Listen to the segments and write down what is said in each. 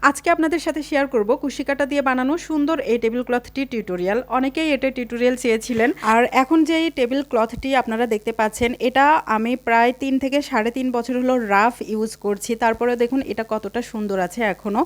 আজকে আপনাদের সাথে শেয়ার করব কুশি কাঁটা দিয়ে বানানো সুন্দর এই টেবিল ক্লথটি টিউটোরিয়াল। অনেকেই এটা টিউটোরিয়াল চেয়েছিলেন। আর এখন যে এই টেবিল ক্লথটি আপনারা দেখতে পাচ্ছেন, এটা আমি প্রায় 3 থেকে 3.5 বছর হলো রাফ ইউজ করছি। তারপরে দেখুন এটা কতটা সুন্দর আছে এখনও।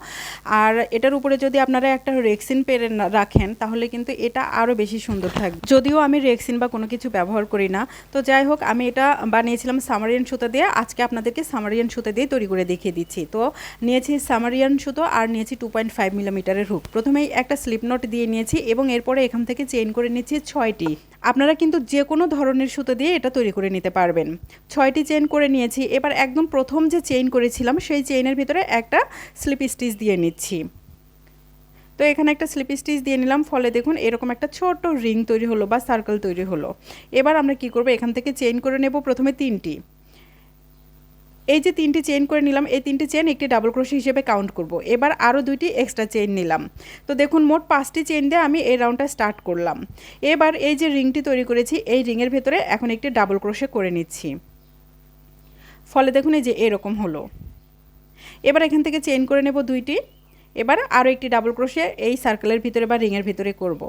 আর এটার উপরে যদি আপনারা একটা রেক্সিন পেরে রাখেন তাহলে কিন্তু এটা আরও বেশি সুন্দর থাকবে। যদিও আমি রেক্সিন বা কোনো কিছু ব্যবহার করি না, তো যাই হোক আমি এটা বানিয়েছিলাম সামারিয়ান সুতা দিয়ে। আজকে আপনাদেরকে সামারিয়ান সুতা দিয়ে তৈরি করে দেখিয়ে দিচ্ছি। তো নিয়েছি সামারিয়ান সুতো আর নিয়েছি 2.5 মিলিমিটারের হুক। প্রথমেই একটা স্লিপ নট দিয়ে নিয়েছি এবং এরপরে এখান থেকে চেইন করে নিচ্ছি 6টি। আপনারা কিন্তু যে কোনো ধরনের সুতো দিয়ে এটা তৈরি করে নিতে পারবেন। 6টি চেইন করে নিয়েছি। এবার একদম প্রথম যে চেইন করেছিলাম সেই চেইনের ভিতরে একটা স্লিপ স্টিচ দিয়ে নিচ্ছি। তো এখানে একটা স্লিপ স্টিচ দিয়ে নিলাম, ফলে দেখুন এরকম একটা ছোট রিং তৈরি হলো বা সার্কেল তৈরি হলো। এবার আমরা কি করব, এখান থেকে চেইন করে নেব প্রথমে 3টি। এই যে 3টি চেইন করে নিলাম, এই 3টি চেইন একটি ডাবল ক্রোশে হিসেবে কাউন্ট করব। এবার আরও 2টি এক্সট্রা চেইন নিলাম। তো দেখুন মোট 5টি চেইন দিয়ে আমি এই রাউন্ডটা স্টার্ট করলাম। এবার এই যে রিংটি তৈরি করেছি এই রিংয়ের ভেতরে এখন একটি ডাবল ক্রোশে করে নিচ্ছি, ফলে দেখুন এই যে এরকম হলো। এবার এখান থেকে চেইন করে নেব 2টি। এবার আরও একটি ডাবল ক্রোশে এই সার্কেলের ভিতরে বা রিংয়ের ভিতরে করব।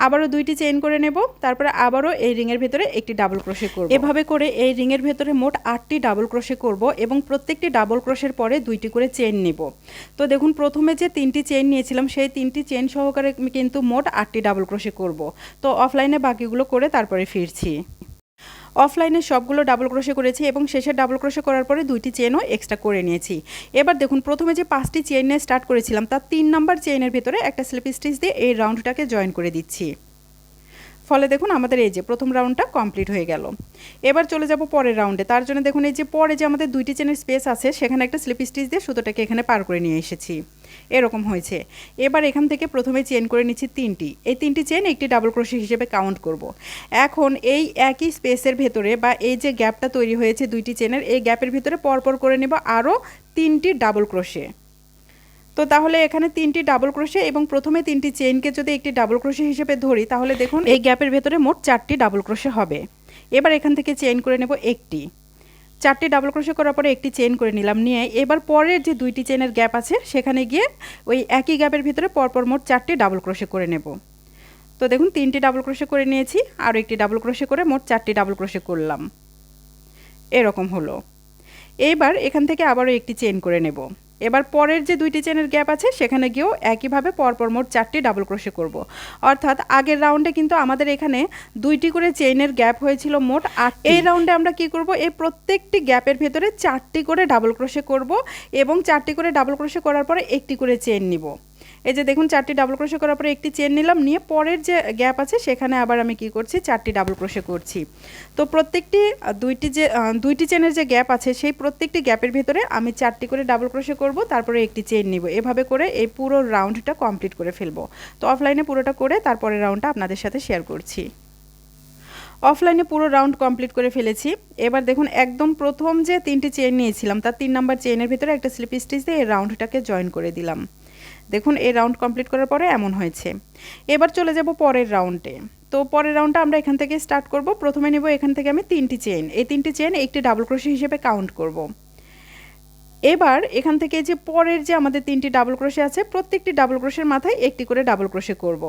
আবারও 2টি চেইন করে নেব, তারপরে আবারও এই রিংয়ের ভিতরে একটি ডাবল ক্রোশে করব। এভাবে করে এই রিংয়ের ভিতরে মোট 8টি ডাবল ক্রোশে করব এবং প্রত্যেকটি ডাবল ক্রোশের পরে 2টি করে চেইন নেব। তো দেখুন প্রথমে যে 3টি চেইন নিয়েছিলাম সেই 3টি চেইন সহকারে কিন্তু মোট 8টি ডাবল ক্রোশে করব। তো অফলাইনে বাকিগুলো করে তারপরে ফিরছি। অফলাইনে সবগুলো ডাবল ক্রোশে করেছি এবং শেষের ডাবল ক্রোশে করার পরে 2টি চেনও এক্সট্রা করে নিয়েছি। এবার দেখুন প্রথমে যে 5টি চেইন নিয়ে স্টার্ট করেছিলাম তার 3 নাম্বার চেইনের ভেতরে একটা স্লিপ স্টিচ দিয়ে এই রাউন্ডটাকে জয়েন করে দিচ্ছি, ফলে দেখুন আমাদের এই যে প্রথম রাউন্ডটা কমপ্লিট হয়ে গেল। এবার চলে যাব পরের রাউন্ডে। তার জন্য দেখুন এই যে পরে যে আমাদের 2টি চেনের স্পেস আছে সেখানে একটা স্লিপ স্টিচ দিয়ে সুতোটাকে এখানে পার করে নিয়ে এসেছি, এরকম হয়েছে। এবার এখান থেকে প্রথমে চেন করে নিচ্ছি 3টি। এই 3টি চেন একটি ডাবল ক্রোশে হিসেবে কাউন্ট করব। এখন এই একই স্পেসের ভেতরে বা এই যে গ্যাপটা তৈরি হয়েছে 2টি চেনের, এই গ্যাপের ভিতরে পরপর করে নেব আরও 3টি ডাবল ক্রোশে। তো তাহলে এখানে 3টি ডাবল ক্রোশে এবং প্রথমে 3টি চেইনকে যদি একটি ডাবল ক্রোশে হিসেবে ধরি তাহলে দেখুন এই গ্যাপের ভেতরে মোট 4টি ডাবল ক্রোশে হবে। এবার এখান থেকে চেইন করে নেব একটি। 4টি ডাবল ক্রোশে করার পরে একটি চেইন করে নিলাম, নিয়ে এবার পরের যে 2টি চেইনের গ্যাপ আছে সেখানে গিয়ে ওই একই গ্যাপের ভিতরে পরপর মোট 4টি ডাবল ক্রোশে করে নেব। তো দেখুন 3টি ডাবল ক্রোশে করে নিয়েছি, আর একটি ডাবল ক্রোশে করে মোট 4টি ডাবল ক্রোশে করলাম, এরকম হলো। এইবার এখান থেকে আবারও একটি চেইন করে নেব। এবার পরের যে 2টি চেনের গ্যাপ আছে সেখানে গিয়েও একইভাবে পরপর মোট 4টি ডাবল ক্রোশে করব। অর্থাৎ আগের রাউন্ডে কিন্তু আমাদের এখানে 2টি করে চেইনের গ্যাপ হয়েছিল মোট 8। এই রাউন্ডে আমরা কি করব, এই প্রত্যেকটি গ্যাপের ভেতরে 4টি করে ডাবল ক্রোশে করব এবং 4টি করে ডাবল ক্রোশে করার পরে একটি করে চেইন নিব। এই যে দেখুন 4টি ডাবল ক্রোশে করার পরে একটি চেন নিলাম, নিয়ে পরের যে গ্যাপ আছে সেখানে আবার আমি কি করছি 4টি ডাবল ক্রোশে করছি। তো প্রত্যেকটি 2টি চেনের যে গ্যাপ আছে সেই প্রত্যেকটি গ্যাপের ভিতরে আমি 4টি করে ডাবল ক্রোশে করব, তারপরে একটি চেন নিব। এভাবে করে এই পুরো রাউন্ডটা কমপ্লিট করে ফেলবো। তো অফলাইনে পুরোটা করে তারপরে রাউন্ডটা আপনাদের সাথে শেয়ার করছি। অফলাইনে পুরো রাউন্ড কমপ্লিট করে ফেলেছি। এবার দেখুন একদম প্রথম যে 3টি চেন নিয়েছিলাম তার 3 নাম্বার চেনের ভিতরে একটা স্লিপ স্টিচ দিয়ে এই রাউন্ডটাকে জয়েন করে দিলাম। দেখুন এই রাউন্ড কমপ্লিট করার পরে এমন হয়েছে। এবার চলে যাব পরের রাউন্ডে। তো পরের রাউন্ডটা আমরা এখান থেকে স্টার্ট করব। প্রথমে নেব এখান থেকে আমি 3টি চেন, এই 3টি চেন একটি ডাবল ক্রোশে হিসেবে কাউন্ট করব। এবার এখান থেকে যে পরের যে আমাদের 3টি ডাবল ক্রোশে আছে প্রত্যেকটি ডাবল ক্রোশের মাথায় একটি করে ডাবল ক্রোশে করব।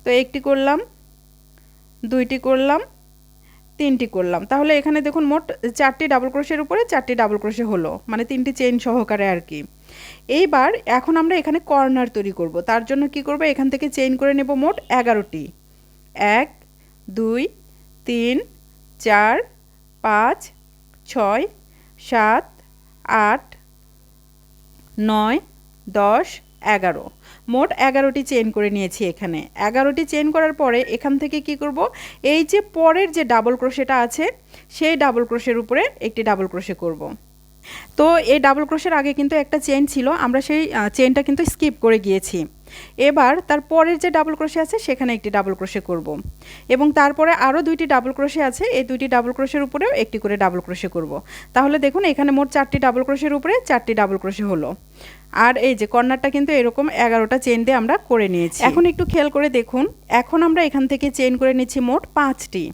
তো একটি করলাম, 2টি করলাম, 3টি করলাম। তাহলে এখানে দেখুন মোট 4টি ডাবল ক্রোশের উপরে 4টি ডাবল ক্রোশে হলো, মানে 3টি চেইন সহকারে আর কি। এইবার এখন আমরা এখানে কর্নার তৈরি করব। তার জন্য কি করব, এখান থেকে চেইন করে নেব মোট 11টি। 1 2 3 4 5 6 7 8 9 10 11, মোট 11টি চেইন করে নিয়েছি। এখানে 11টি চেইন করার পরে এখান থেকে কি করব, এই যে পরের যে ডাবল ক্রোশেটা আছে সেই ডাবল ক্রোশের উপরে একটি ডাবল ক্রোশে করব। তো এই ডাবল ক্রোশের আগে কিন্তু একটা চেইন ছিল, আমরা সেই চেইনটা কিন্তু স্কিপ করে গিয়েছি। এবার তার পরের যে ডাবল ক্রোশে আছে সেখানে একটি ডাবল ক্রোশে করব এবং তারপরে আরও 2টি ডাবল ক্রোশে আছে, এই 2টি ডাবল ক্রোশের উপরেও একটি করে ডাবল ক্রোশে করব। তাহলে দেখুন এখানে মোট 4টি ডাবল ক্রোশের উপরে 4টি ডাবল ক্রোশে হলো। আর এই যে কর্নারটা কিন্তু এরকম 11টা চেইন দিয়ে আমরা করে নিয়েছি। এখন একটু খেয়াল করে দেখুন, এখন আমরা এখান থেকে চেইন করে নিচ্ছি মোট 5টি।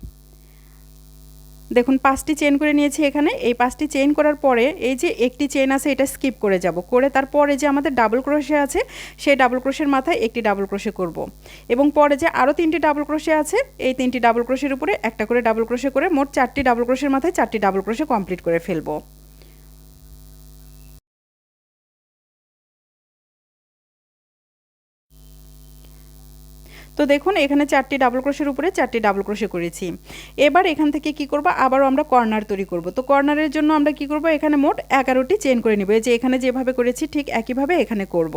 দেখুন 5টি চেইন করে নিয়েছি এখানে। এই 5টি চেইন করার পরে এই যে একটি চেইন আছে এটা স্কিপ করে যাব, করে তারপরে যে আমাদের ডাবল ক্রোশে আছে সেই ডাবল ক্রোশের মাথায় একটি ডাবল ক্রোশে করব এবং পরে যে আরও 3টি ডাবল ক্রোশে আছে এই 3টি ডাবল ক্রোশের উপরে একটা করে ডাবল ক্রোশে করে মোট 4টি ডাবল ক্রোশের মাথায় 4টি ডাবল ক্রোশে কমপ্লিট করে ফেলবো। তো দেখুন এখানে 4টি ডাবল ক্রোশের উপরে 4টি ডাবল ক্রোশে করেছি। এবার এখান থেকে কি করব, আবারও আমরা কর্নার তৈরি করব। তো কর্নারের জন্য আমরা কি করব, এখানে মোট 11টি চেইন করে নিব। এই যে এখানে যেভাবে করেছি ঠিক একইভাবে এখানে করব।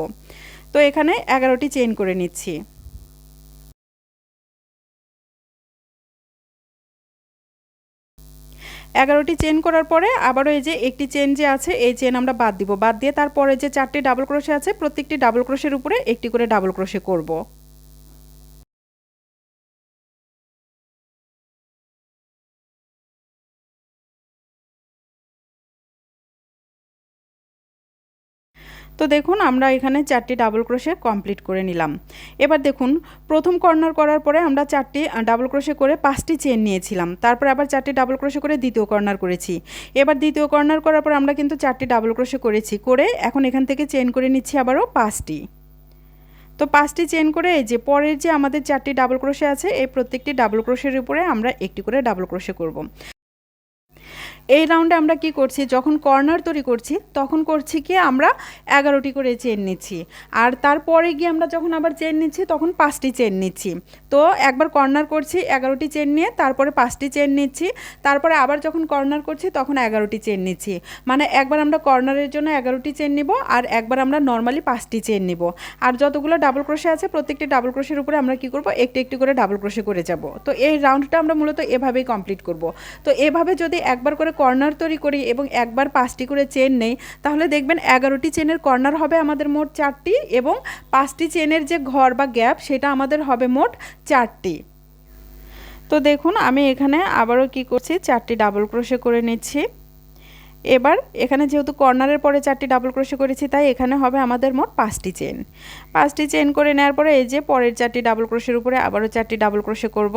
তো এখানে 11টি চেইন করে নিচ্ছি। 11টি চেইন করার পরে আবারও এই যে একটি চেইন যে আছে এই চেইন আমরা বাদ দিব, বাদ দিয়ে তারপরে যে 4টি ডাবল ক্রোশে আছে প্রত্যেকটি ডাবল ক্রোশের উপরে একটি করে ডাবল ক্রোশে করব। তো দেখুন আমরা এখানে 4টি ডাবল ক্রোশে কমপ্লিট করে নিলাম। এবার দেখুন প্রথম কর্নার করার পরে আমরা 4টি ডাবল ক্রোশে করে 5টি চেইন নিয়েছিলাম, তারপরে আবার 4টি ডাবল ক্রোশে করে দ্বিতীয় কর্নার করেছি। এবার দ্বিতীয় কর্নার করার পর আমরা কিন্তু 4টি ডাবল ক্রোশে করেছি, করে এখন এখান থেকে চেইন করে নিচ্ছি আবারও 5টি। তো 5টি চেইন করে এই যে পরের যে আমাদের 4টি ডাবল ক্রোশে আছে এই প্রত্যেকটি ডাবল ক্রোশের উপরে আমরা একটি করে ডাবল ক্রোশে করব। এই রাউন্ডে আমরা কি করছি, যখন কর্নার তৈরি করছি তখন করছি কি আমরা 11টি করে চেন নিচ্ছি, আর তারপরে গিয়ে আমরা যখন আবার চেন নিচ্ছি তখন 5টি চেন নিচ্ছি। তো একবার কর্নার করছি 11টি চেন নিয়ে, তারপরে 5টি চেন নিচ্ছি, তারপরে আবার যখন কর্নার করছি তখন 11টি চেন নিচ্ছি। মানে একবার আমরা কর্নারের জন্য 11টি চেন নিব আর একবার আমরা নর্মালি 5টি চেন নিব। আর যতগুলো ডাবল ক্রোশে আছে প্রত্যেকটি ডাবল ক্রোশের উপরে আমরা কি করব, একটি একটি করে ডাবল ক্রোশে করে যাব। তো এই রাউন্ডটা আমরা মূলত এভাবেই কমপ্লিট করব। তো এভাবে যদি একবার করে কর্নার তৈরি করি এবং একবার 5টি করে চেন নেই তাহলে দেখবেন 11টি চেনের কর্নার হবে আমাদের মোট 4টি এবং 5টি চেনের যে ঘর বা গ্যাপ সেটা আমাদের হবে মোট 4টি। তো দেখুন আমি এখানে আবারও কি করছি, 4টি ডাবল ক্রোশে করে নিচ্ছি। এবার এখানে যেহেতু কর্নারের পরে 4টি ডাবল ক্রোশে করেছি তাই এখানে হবে আমাদের মোট 5টি চেন। 5টি চেন করে নেওয়ার পরে এই যে পরের 4টি ডাবল ক্রোশের উপরে আবারও 4টি ডাবল ক্রোশে করব।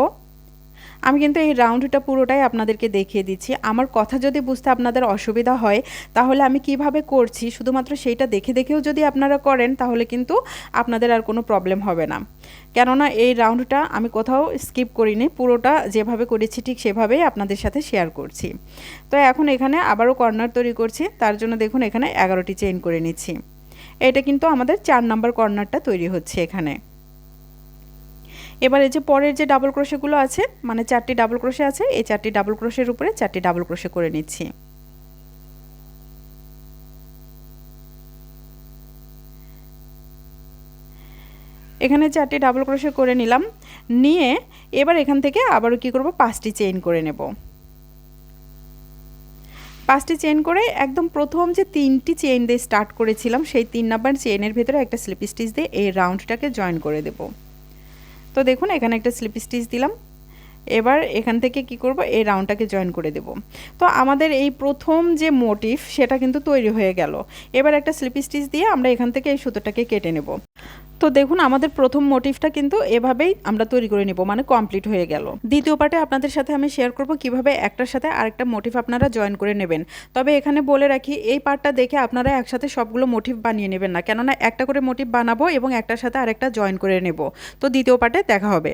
আমি কিন্তু এই রাউন্ডটা পুরোটাই আপনাদেরকে দেখিয়ে দিচ্ছি। আমার কথা যদি বুঝতে আপনাদের অসুবিধা হয় তাহলে আমি কিভাবে করছি শুধুমাত্র সেইটা দেখে দেখেও যদি আপনারা করেন তাহলে কিন্তু আপনাদের আর কোনো প্রবলেম হবে না, কেননা এই রাউন্ডটা আমি কোথাও স্কিপ করিনি, পুরোটা যেভাবে করেছি ঠিক সেভাবেই আপনাদের সাথে শেয়ার করছি। তো এখন এখানে আবারও কর্নার তৈরি করছি, তার জন্য দেখুন এখানে 11টি চেইন করে নিচ্ছি। এটা কিন্তু আমাদের 4 নাম্বার কর্নারটা তৈরি হচ্ছে এখানে। এবার এই যে পরের যে ডাবল ক্রোশেগুলো আছে মানে 4টি ডাবল ক্রোশে আছে এই 4টি ডাবল ক্রোশের উপরে 4টি ডাবল ক্রোশে করে নিচ্ছি। এখানে 4টি ডাবল ক্রোশে করে নিলাম, নিয়ে এবার এখান থেকে আবারও কি করব, 5টি চেইন করে নেব। 5টি চেইন করে একদম প্রথম যে 3টি চেইন দিয়ে স্টার্ট করেছিলাম সেই 3 নাম্বার চেইনের ভিতরে একটা স্লিপ স্টিচ দিয়ে এই রাউন্ডটাকে জয়েন করে দেব। তো দেখুন এখানে একটা স্লিপ স্টিচ দিলাম, এবার এখান থেকে কি করব, এই রাউন্ডটাকে জয়েন করে দেব। তো আমাদের এই প্রথম যে মোটিভ সেটা কিন্তু তৈরি হয়ে গেল। এবার একটা স্লিপ স্টিচ দিয়ে আমরা এখান থেকে এই সুতোটাকে কেটে নেব। তো দেখুন আমাদের প্রথম মোটিভটা কিন্তু এভাবেই আমরা তৈরি করে নেব, মানে কমপ্লিট হয়ে গেল। দ্বিতীয় পার্টে আপনাদের সাথে আমি শেয়ার করব কিভাবে একটার সাথে আরেকটা মোটিভ আপনারা জয়েন করে নেবেন। তবে এখানে বলে রাখি এই পার্টটা দেখে আপনারা একসাথে সবগুলো মোটিভ বানিয়ে নেবেন না, কেননা একটা করে মোটিভ বানাবো এবং একটার সাথে আরেকটা জয়েন করে নেব। তো দ্বিতীয় পার্টে দেখা হবে।